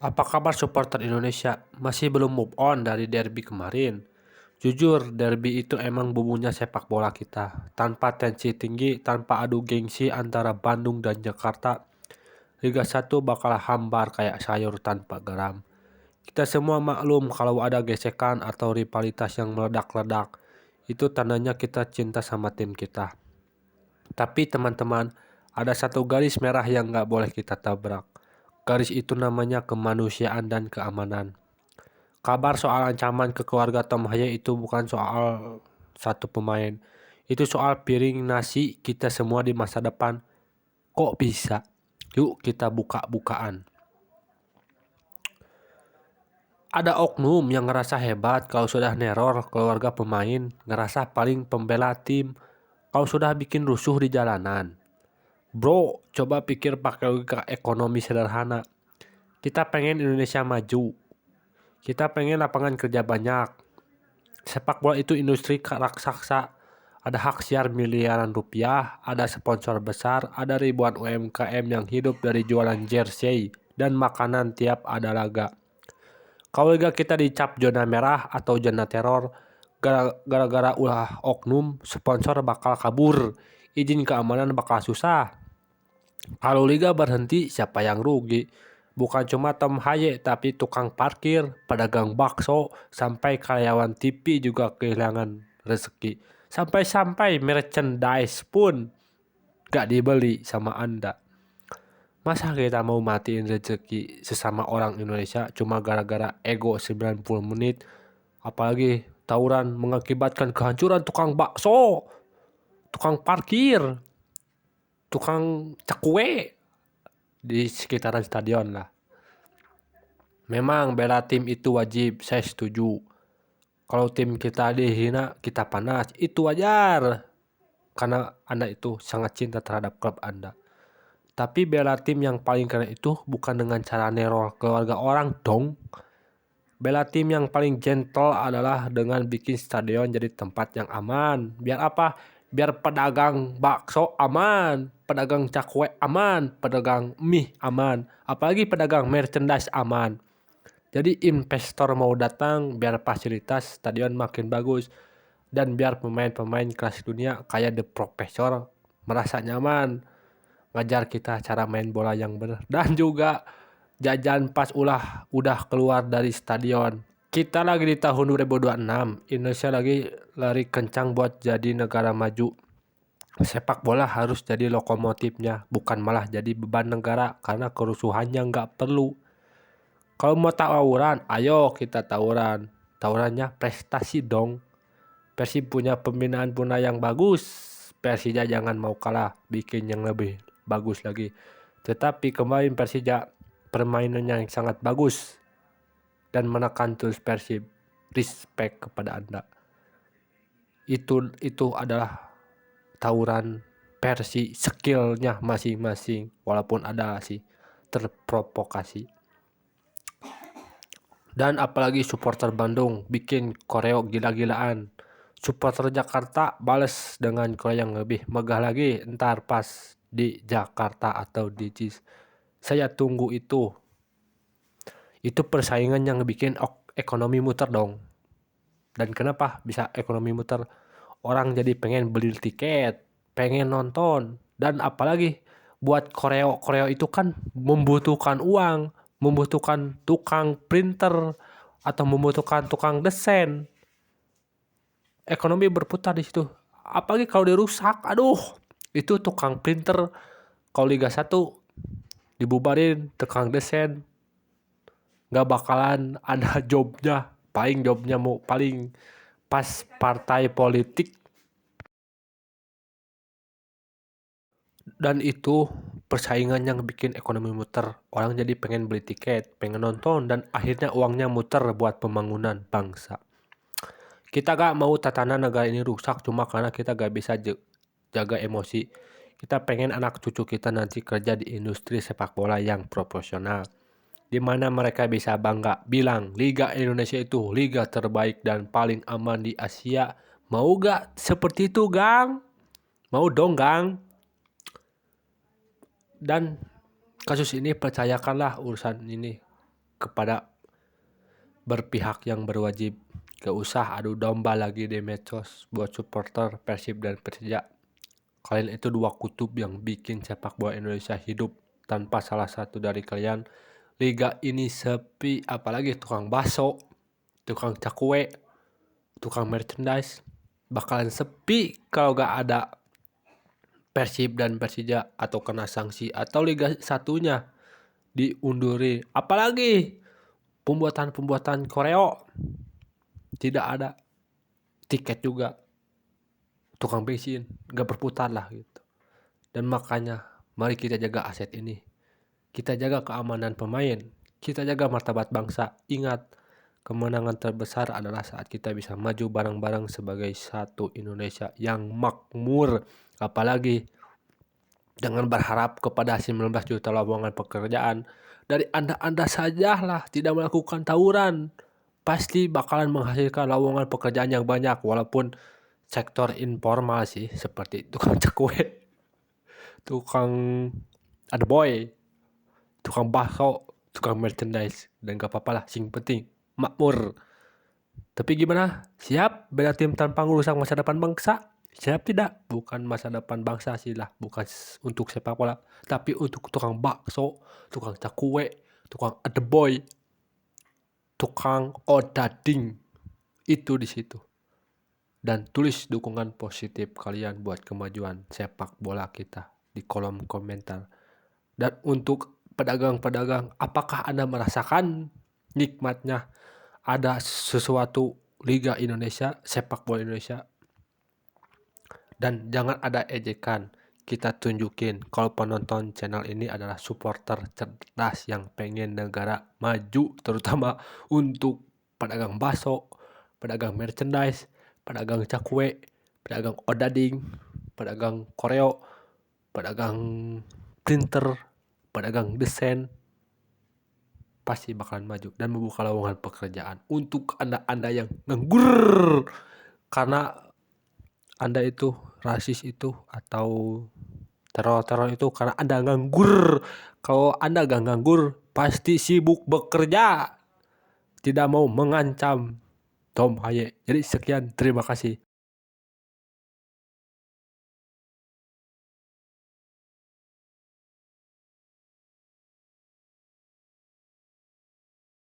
Apa kabar supporter Indonesia? Masih belum move on dari derby kemarin? Jujur, derby itu emang bumbunya sepak bola kita. Tanpa tensi tinggi, tanpa adu gengsi antara Bandung dan Jakarta, Liga 1 bakal hambar kayak sayur tanpa garam. Kita semua maklum kalau ada gesekan atau rivalitas yang meledak-ledak. Itu tandanya kita cinta sama tim kita. Tapi teman-teman, ada satu garis merah yang nggak boleh kita tabrak. Garis itu namanya kemanusiaan dan keamanan. Kabar soal ancaman ke keluarga Tom Haye itu bukan soal satu pemain. Itu soal piring nasi kita semua di masa depan. Kok bisa? Yuk kita buka-bukaan. Ada oknum yang ngerasa hebat kalau sudah neror keluarga pemain, ngerasa paling pembela tim kalau sudah bikin rusuh di jalanan. Bro, coba pikir pakai logika ekonomi sederhana. Kita pengen Indonesia maju. Kita pengen lapangan kerja banyak. Sepak bola itu industri raksasa. Ada hak siar miliaran rupiah, ada sponsor besar, ada ribuan UMKM yang hidup dari jualan jersey dan makanan tiap ada laga. Kalau liga kita dicap zona merah atau zona teror, gara-gara ulah oknum, sponsor bakal kabur, izin keamanan bakal susah. Kalau liga berhenti, siapa yang rugi? Bukan cuma Tom Haye, tapi tukang parkir, pedagang bakso, sampai karyawan TV juga kehilangan rezeki. Sampai-sampai merchandise pun gak dibeli sama Anda. Masa kita mau matiin rezeki sesama orang Indonesia cuma gara-gara ego 90 menit? Apalagi tawuran mengakibatkan kehancuran tukang bakso, tukang parkir, tukang cakwe di sekitaran stadion lah. Memang bela tim itu wajib, saya setuju. Kalau tim kita dihina, kita panas, itu wajar. Karena Anda itu sangat cinta terhadap klub Anda. Tapi bela tim yang paling keren itu bukan dengan cara neror keluarga orang dong. Bela tim yang paling gentle adalah dengan bikin stadion jadi tempat yang aman. Biar apa? Biar pedagang bakso aman, pedagang cakwe aman, pedagang mie aman, apalagi pedagang merchandise aman. Jadi investor mau datang biar fasilitas stadion makin bagus dan biar pemain-pemain kelas dunia kayak The Professor merasa nyaman ngajar kita cara main bola yang benar dan juga jajan pas udah keluar dari stadion. Kita lagi di tahun 2026, Indonesia lagi lari kencang buat jadi negara maju. Sepak bola harus jadi lokomotifnya, bukan malah jadi beban negara karena kerusuhannya nggak perlu. Kalau mau tawuran, ayo kita tawuran. Tawurannya prestasi dong. Persib punya pembinaan punah yang bagus. Persija jangan mau kalah, bikin yang lebih bagus lagi. Tetapi kemarin Persija permainannya yang sangat bagus dan menekan terus Persib. Respect kepada Anda. Itu adalah tawuran versi skillnya masing-masing. Walaupun ada sih terprovokasi. Dan apalagi supporter Bandung bikin koreo gila-gilaan. Supporter Jakarta bales dengan koreo yang lebih megah lagi ntar pas di Jakarta atau di JIS. Saya tunggu itu. Itu persaingan yang bikin ekonomi muter dong. Dan kenapa bisa ekonomi muter? Orang jadi pengen beli tiket, pengen nonton. Dan apalagi buat koreo itu kan membutuhkan uang, membutuhkan tukang printer atau membutuhkan tukang desain. Ekonomi berputar di situ. Apalagi kalau dirusak, aduh, itu tukang printer kalau Liga 1 dibubarin, tukang desain nggak bakalan ada jobnya. Paling jobnya mau paling pas partai politik. Dan itu persaingan yang bikin ekonomi muter. Orang jadi pengen beli tiket, pengen nonton, dan akhirnya uangnya muter buat pembangunan bangsa. Kita gak mau tatanan negara ini rusak cuma karena kita gak bisa jaga emosi. Kita pengen anak cucu kita nanti kerja di industri sepak bola yang profesional. Di mana mereka bisa bangga bilang Liga Indonesia itu liga terbaik dan paling aman di Asia. Mau gak seperti itu, Gang? Mau dong, Gang? Dan kasus ini percayakanlah urusan ini kepada berpihak yang berwajib. Gak usah adu domba lagi di medsos buat supporter Persib dan Persija. Kalian itu dua kutub yang bikin sepak bola Indonesia hidup. Tanpa salah satu dari kalian, liga ini sepi. Apalagi tukang bakso, tukang cakwe, tukang merchandise bakalan sepi kalau gak ada Persib dan Persija atau kena sanksi atau liga satunya diunduri. Apalagi pembuatan koreo tidak ada, tiket juga, tukang bensin gak berputar lah gitu. Dan makanya mari kita jaga aset ini, kita jaga keamanan pemain, kita jaga martabat bangsa. Ingat, kemenangan terbesar adalah saat kita bisa maju bareng-bareng sebagai satu Indonesia yang makmur. Apalagi jangan berharap kepada 19 juta lowongan pekerjaan dari Anda sajalah tidak melakukan tawuran. Pasti bakalan menghasilkan lowongan pekerjaan yang banyak, walaupun sektor informal sih, seperti tukang cekwe, tukang boy, tukang bakso, tukang merchandise, dan gak apa-apa lah, sing penting makmur. Tapi gimana? Siap bela tim tanpa merusak masa depan bangsa? Siap tidak? Bukan masa depan bangsa sih lah, bukan untuk sepak bola, tapi untuk tukang bakso, tukang cakwe, tukang boy, tukang odading itu di situ. Dan tulis dukungan positif kalian buat kemajuan sepak bola kita di kolom komentar. Dan untuk pedagang-pedagang, apakah Anda merasakan nikmatnya ada sesuatu Liga Indonesia, sepak bola Indonesia? Dan jangan ada ejekan. Kita tunjukin kalau penonton channel ini adalah supporter cerdas yang pengen negara maju, terutama untuk pedagang bakso, pedagang merchandise, pedagang cakwe, pedagang odading, pedagang koreo, pedagang printer, pedagang desain. Pasti bakalan maju dan membuka lowongan pekerjaan untuk Anda yang nganggur karena Anda itu rasis itu atau teror itu karena Anda nganggur. Kalau Anda gak nganggur, pasti sibuk bekerja, tidak mau mengancam Tom Haye. Jadi sekian, terima kasih.